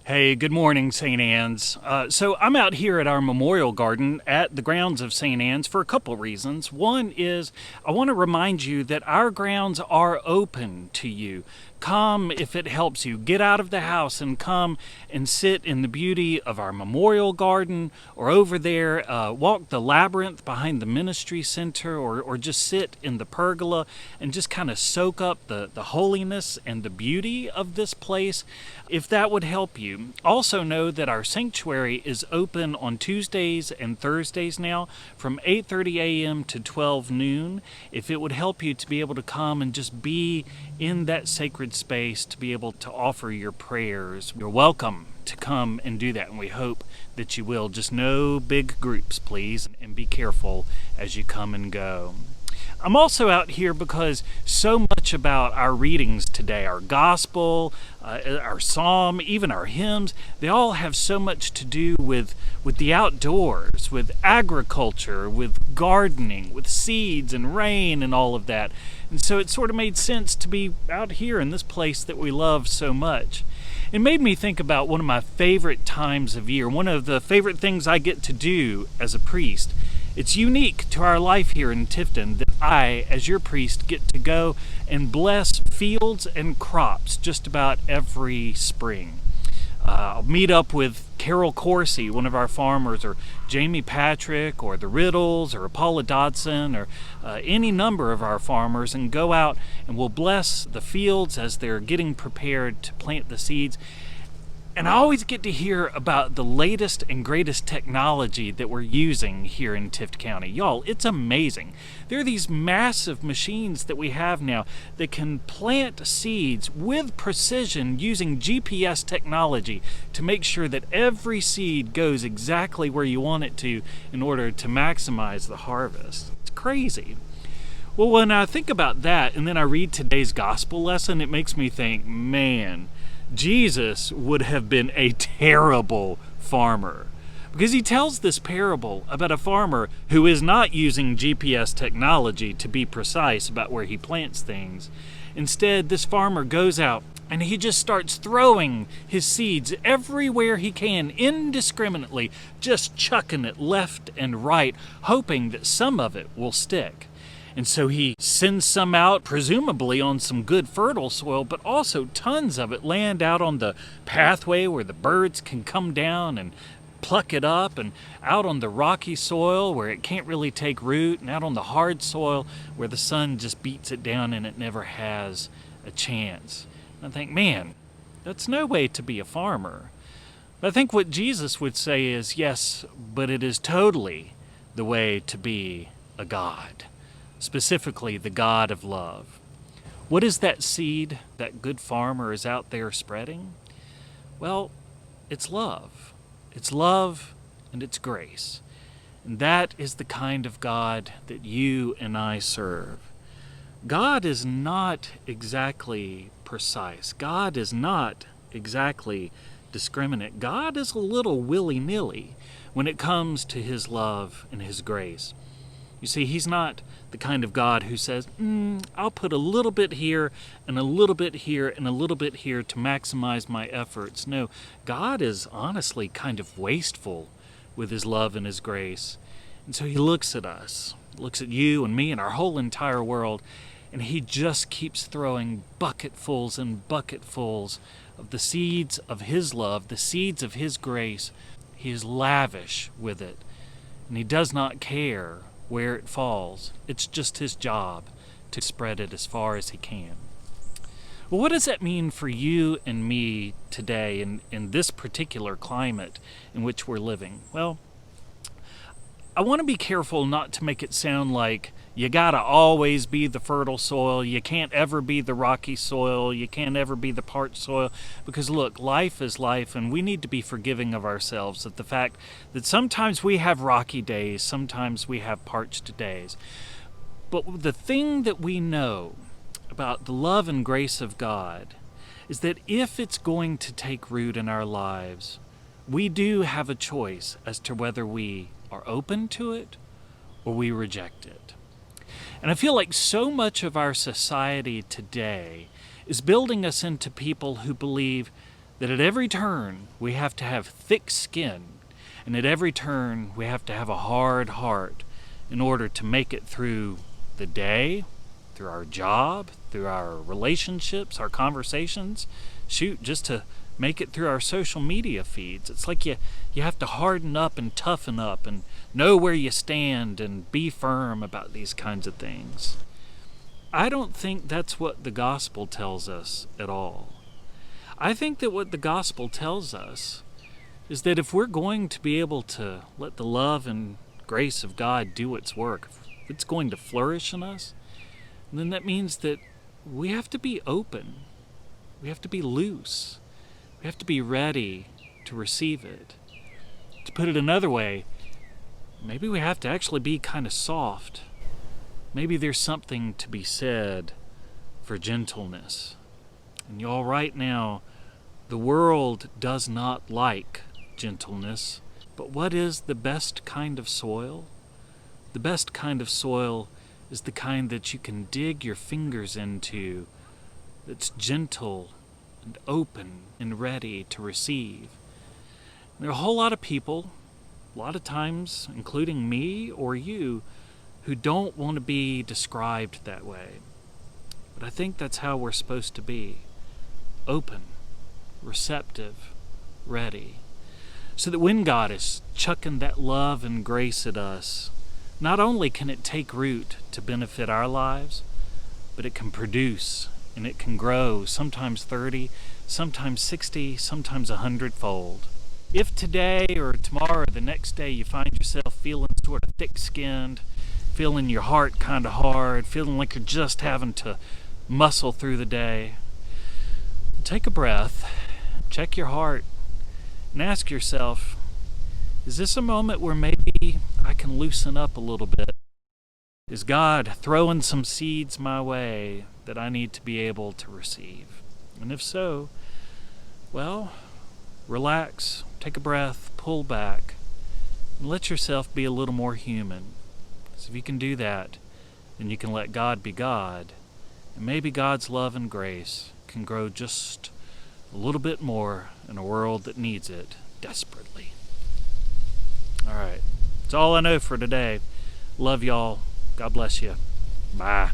Hey, good morning, St. Anne's. So I'm out here at our memorial garden at the grounds of St. Anne's for a couple reasons. One is I want to remind you that our grounds are open to you. Come if it helps you. Get out of the house and come and sit in the beauty of our memorial garden or over there, walk the labyrinth behind the ministry center or just sit in the pergola and just kind of soak up the holiness and the beauty of this place. If that would help you, also know that our sanctuary is open on Tuesdays and Thursdays now from 8:30 a.m. to 12 noon. If it would help you to be able to come and just be in that sacred space, to be able to offer your prayers, you're welcome to come and do that, and we hope that you will. Just no big groups, please, and be careful as you come and go. I'm also out here because so much about our readings today, our gospel, our psalm, even our hymns, they all have so much to do with the outdoors, with agriculture, with gardening, with seeds and rain and all of that. And so it sort of made sense to be out here in this place that we love so much. It made me think about one of my favorite times of year, one of the favorite things I get to do as a priest. It's unique to our life here in Tifton that I, as your priest, get to go and bless fields and crops just about every spring. I'll meet up with Carol Corsi, one of our farmers, or Jamie Patrick, or the Riddles, or Paula Dodson, or any number of our farmers, and go out and we'll bless the fields as they're getting prepared to plant the seeds. And I always get to hear about the latest and greatest technology that we're using here in Tift County. Y'all, it's amazing. There are these massive machines that we have now that can plant seeds with precision using GPS technology to make sure that every seed goes exactly where you want it to in order to maximize the harvest. It's crazy. Well, when I think about that and then I read today's gospel lesson, it makes me think, man, Jesus would have been a terrible farmer, because he tells this parable about a farmer who is not using GPS technology to be precise about where he plants things. Instead, this farmer goes out and he just starts throwing his seeds everywhere he can, indiscriminately, just chucking it left and right, hoping that some of it will stick. And so he sends some out, presumably on some good fertile soil, but also tons of it land out on the pathway where the birds can come down and pluck it up, and out on the rocky soil where it can't really take root, and out on the hard soil where the sun just beats it down and it never has a chance. And I think, man, that's no way to be a farmer. But I think what Jesus would say is, yes, but it is totally the way to be a God. Specifically, the God of love. What is that seed that good farmer is out there spreading? Well, it's love. It's love and it's grace. And that is the kind of God that you and I serve. God is not exactly precise. God is not exactly discriminate. God is a little willy-nilly when it comes to his love and his grace. You see, he's not the kind of God who says, I'll put a little bit here and a little bit here and a little bit here to maximize my efforts. No, God is honestly kind of wasteful with his love and his grace. And so he looks at us, looks at you and me and our whole entire world, and he just keeps throwing bucketfuls and bucketfuls of the seeds of his love, the seeds of his grace. He is lavish with it, and he does not care where it falls. It's just his job to spread it as far as he can. Well, what does that mean for you and me today in this particular climate in which we're living? Well, I want to be careful not to make it sound like you gotta always be the fertile soil, you can't ever be the rocky soil, you can't ever be the parched soil, because look, life is life, and we need to be forgiving of ourselves at the fact that sometimes we have rocky days, sometimes we have parched days. But the thing that we know about the love and grace of God is that if it's going to take root in our lives, we do have a choice as to whether we are open to it or we reject it. And I feel like so much of our society today is building us into people who believe that at every turn we have to have thick skin, and at every turn we have to have a hard heart in order to make it through the day, through our job, through our relationships, our conversations, shoot, just to make it through our social media feeds. It's like you have to harden up and toughen up and know where you stand and be firm about these kinds of things. I don't think that's what the gospel tells us at all. I think that what the gospel tells us is that if we're going to be able to let the love and grace of God do its work, if it's going to flourish in us, then that means that we have to be open. We have to be loose. We have to be ready to receive it. To put it another way, maybe we have to actually be kind of soft. Maybe there's something to be said for gentleness. And y'all, right now, the world does not like gentleness. But what is the best kind of soil? The best kind of soil is the kind that you can dig your fingers into, that's gentle and open and ready to receive. There are a whole lot of people, a lot of times, including me or you, who don't want to be described that way. But I think that's how we're supposed to be. Open, receptive, ready. So that when God is chucking that love and grace at us, not only can it take root to benefit our lives, but it can produce and it can grow, sometimes 30, sometimes 60, sometimes 100-fold. If today or tomorrow or the next day you find yourself feeling sort of thick-skinned, feeling your heart kind of hard, feeling like you're just having to muscle through the day, take a breath, check your heart, and ask yourself, is this a moment where maybe I can loosen up a little bit? Is God throwing some seeds my way that I need to be able to receive? And if so, well, relax, take a breath, pull back, and let yourself be a little more human. So if you can do that, then you can let God be God, and maybe God's love and grace can grow just a little bit more in a world that needs it desperately. All right. That's all I know for today. Love y'all. God bless you. Bye.